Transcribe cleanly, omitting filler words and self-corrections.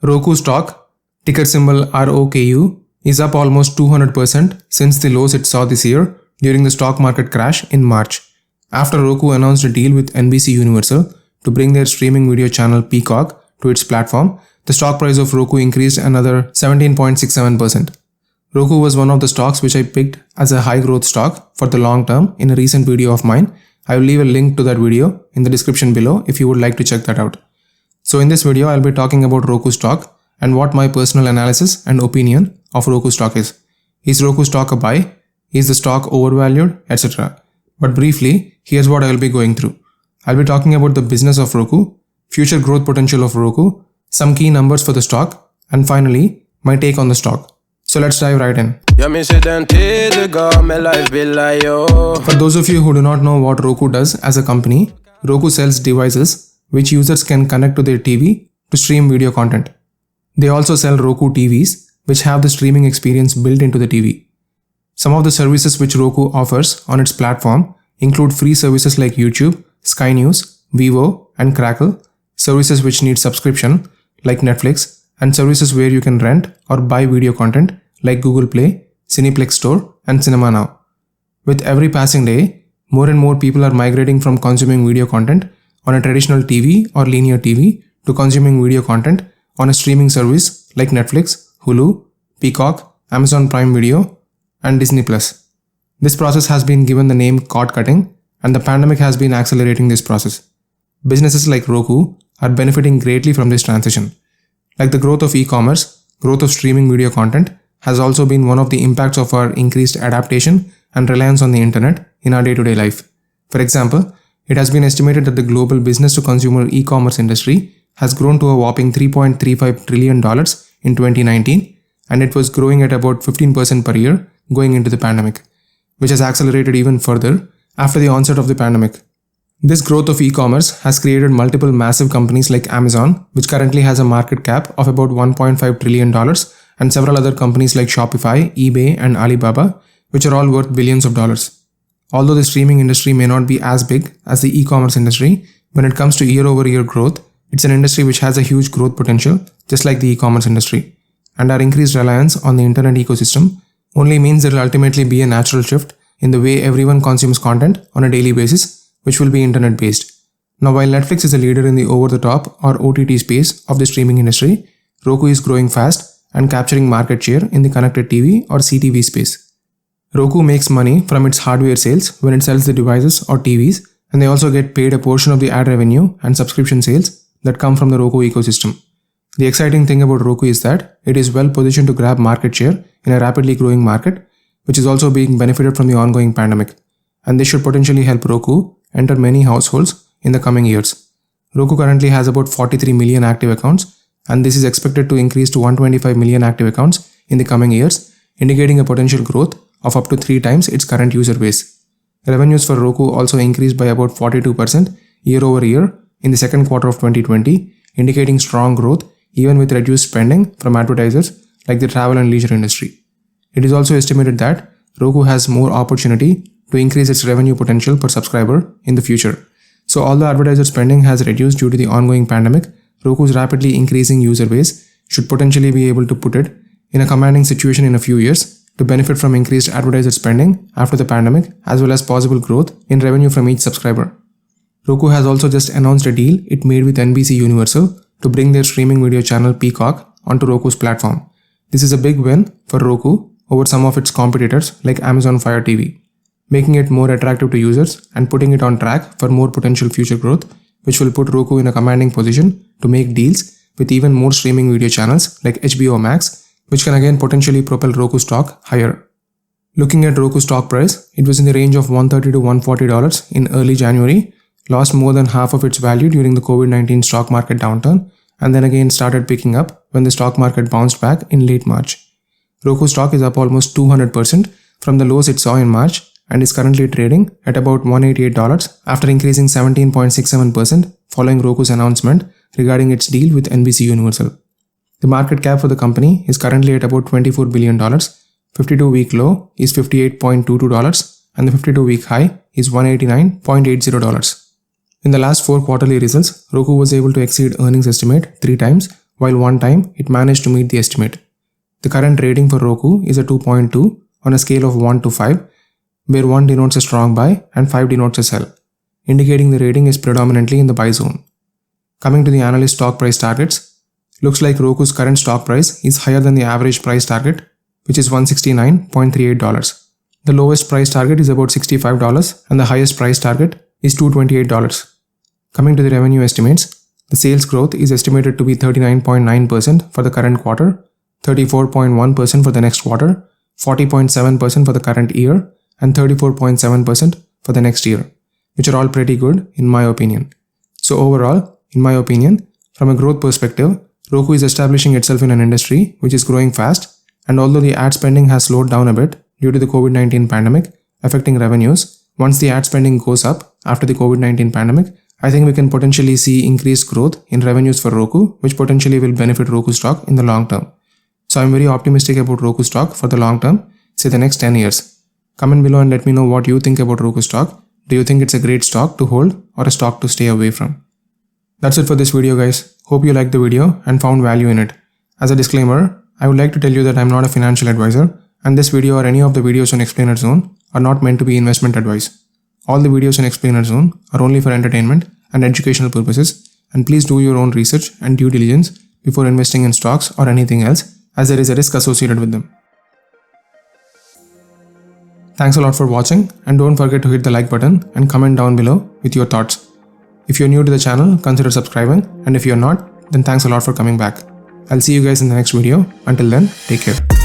Roku stock, ticker symbol ROKU, is up almost 200% since the lows it saw this year during the stock market crash in March. After Roku announced a deal with NBC Universal to bring their streaming video channel Peacock to its platform, the stock price of Roku increased another 17.67%. Roku was one of the stocks which I picked as a high growth stock for the long term in a recent video of mine. I will leave a link to that video in the description below if you would like to check that out. So in this video, I'll be talking about Roku stock and what my personal analysis and opinion of Roku stock is. Is Roku stock a buy? Is the stock overvalued? Etc. But briefly, here's what I'll be going through. I'll be talking about the business of Roku, future growth potential of Roku, some key numbers for the stock, and finally, my take on the stock. So let's dive right in. For those of you who do not know what Roku does as a company, Roku sells devices which users can connect to their TV to stream video content. They also sell Roku TVs which have the streaming experience built into the TV. Some of the services which Roku offers on its platform include free services like YouTube, Sky News, Vivo, and Crackle, services which need subscription like Netflix, and services where you can rent or buy video content like Google Play, Cineplex Store, and Cinema Now. With every passing day, more and more people are migrating from consuming video content on a traditional TV or linear TV to consuming video content on a streaming service like Netflix, Hulu, Peacock, Amazon Prime Video, and Disney+. This process has been given the name cord cutting, and the pandemic has been accelerating this process. Businesses like Roku are benefiting greatly from this transition. Like the growth of e-commerce, growth of streaming video content has also been one of the impacts of our increased adaptation and reliance on the internet in our day-to-day life. For example, it has been estimated that the global business-to-consumer e-commerce industry has grown to a whopping $3.35 trillion in 2019, and it was growing at about 15% per year going into the pandemic, which has accelerated even further after the onset of the pandemic. This growth of e-commerce has created multiple massive companies like Amazon, which currently has a market cap of about $1.5 trillion, and several other companies like Shopify, eBay, and Alibaba, which are all worth billions of dollars. Although the streaming industry may not be as big as the e-commerce industry, when it comes to year-over-year growth, it's an industry which has a huge growth potential, just like the e-commerce industry. And our increased reliance on the internet ecosystem only means there will ultimately be a natural shift in the way everyone consumes content on a daily basis, which will be internet-based. Now, while Netflix is a leader in the over-the-top or OTT space of the streaming industry, Roku is growing fast and capturing market share in the connected TV or CTV space. Roku makes money from its hardware sales when it sells the devices or TVs, and they also get paid a portion of the ad revenue and subscription sales that come from the Roku ecosystem. The exciting thing about Roku is that it is well positioned to grab market share in a rapidly growing market, which is also being benefited from the ongoing pandemic, and this should potentially help Roku enter many households in the coming years. Roku currently has about 43 million active accounts, and this is expected to increase to 125 million active accounts in the coming years, indicating a potential growth of up to 3 times its current user base. Revenues for Roku also increased by about 42% year over year in the second quarter of 2020, indicating strong growth even with reduced spending from advertisers like the travel and leisure industry. It is also estimated that Roku has more opportunity to increase its revenue potential per subscriber in the future. So although advertiser spending has reduced due to the ongoing pandemic, Roku's rapidly increasing user base should potentially be able to put it in a commanding situation in a few years to benefit from increased advertiser spending after the pandemic, as well as possible growth in revenue from each subscriber. Roku has also just announced a deal it made with NBC Universal to bring their streaming video channel Peacock onto Roku's platform. This is a big win for Roku over some of its competitors like Amazon Fire TV, making it more attractive to users and putting it on track for more potential future growth, which will put Roku in a commanding position to make deals with even more streaming video channels like HBO Max, which can again potentially propel Roku stock higher. Looking at Roku stock price, it was in the range of $130 to $140 in early January, lost more than half of its value during the COVID-19 stock market downturn, and then again started picking up when the stock market bounced back in late March. Roku stock is up almost 200% from the lows it saw in March and is currently trading at about $188 after increasing 17.67% following Roku's announcement regarding its deal with NBC Universal. The market cap for the company is currently at about $24 billion, 52-week low is $58.22, and the 52-week high is $189.80. In the last 4 quarterly results, Roku was able to exceed earnings estimate 3 times while one time it managed to meet the estimate. The current rating for Roku is a 2.2 on a scale of 1 to 5, where 1 denotes a strong buy and 5 denotes a sell, indicating the rating is predominantly in the buy zone. Coming to the analyst stock price targets, looks like Roku's current stock price is higher than the average price target, which is $169.38. The lowest price target is about $65 and the highest price target is $228. Coming to the revenue estimates, the sales growth is estimated to be 39.9% for the current quarter, 34.1% for the next quarter, 40.7% for the current year, and 34.7% for the next year, which are all pretty good in my opinion. So overall, in my opinion, from a growth perspective, Roku is establishing itself in an industry which is growing fast, and although the ad spending has slowed down a bit due to the COVID-19 pandemic affecting revenues, once the ad spending goes up after the COVID-19 pandemic, I think we can potentially see increased growth in revenues for Roku, which potentially will benefit Roku stock in the long term. So I'm very optimistic about Roku stock for the long term, say the next 10 years. Comment below and let me know what you think about Roku stock. Do you think it's a great stock to hold or a stock to stay away from? That's it for this video, guys. Hope you liked the video and found value in it. As a disclaimer, I would like to tell you that I'm not a financial advisor, and this video or any of the videos on Explainer Zone are not meant to be investment advice. All the videos in Explainer Zone are only for entertainment and educational purposes, and please do your own research and due diligence before investing in stocks or anything else, as there is a risk associated with them. Thanks a lot for watching, and don't forget to hit the like button and comment down below with your thoughts. If you're new to the channel, consider subscribing, and if you're not, then thanks a lot for coming back. I'll see you guys in the next video. Until then, take care.